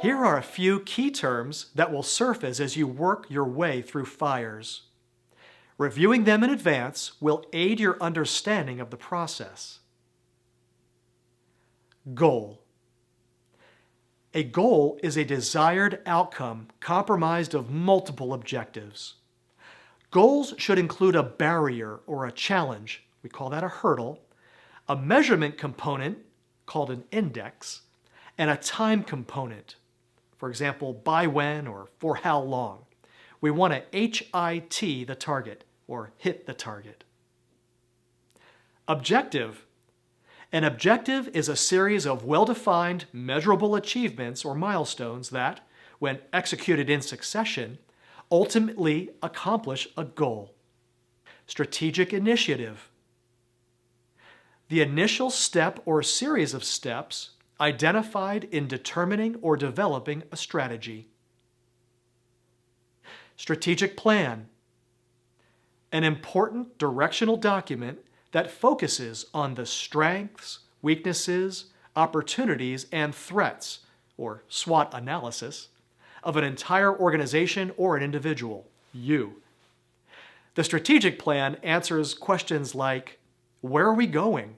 Here are a few key terms that will surface as you work your way through FIRES. Reviewing them in advance will aid your understanding of the process. Goal. A goal is a desired outcome comprised of multiple objectives. Goals should include a barrier or a challenge, we call that a hurdle, a measurement component called an index, and a time component, for example, by when or for how long. We want to HIT the target, or hit the target. Objective. An objective is a series of well-defined, measurable achievements or milestones that, when executed in succession, ultimately accomplish a goal. Strategic initiative. The initial step or series of steps identified in determining or developing a strategy. Strategic plan. An important directional document that focuses on the strengths, weaknesses, opportunities, and threats, or SWOT analysis, of an entire organization or an individual, you. The strategic plan answers questions like, where are we going?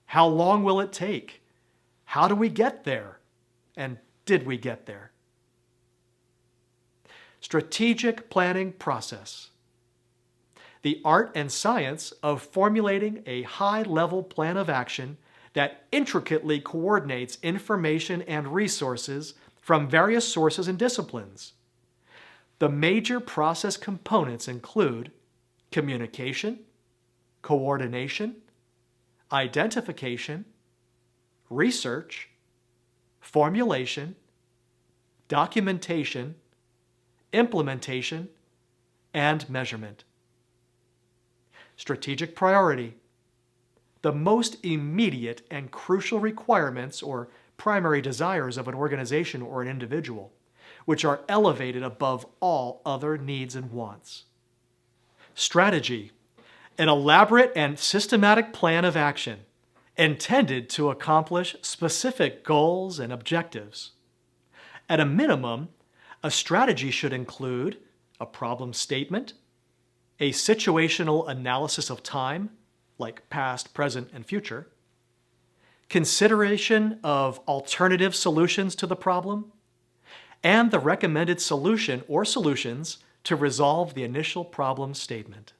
How long will it take? How do we get there? And did we get there? Strategic planning process. The art and science of formulating a high-level plan of action that intricately coordinates information and resources from various sources and disciplines. The major process components include communication, coordination, identification, research, formulation, documentation, implementation, and measurement. Strategic priority. The most immediate and crucial requirements or primary desires of an organization or an individual, which are elevated above all other needs and wants. Strategy. An elaborate and systematic plan of action intended to accomplish specific goals and objectives. At a minimum, a strategy should include a problem statement, a situational analysis of time, like past, present, and future, consideration of alternative solutions to the problem, and the recommended solution or solutions to resolve the initial problem statement.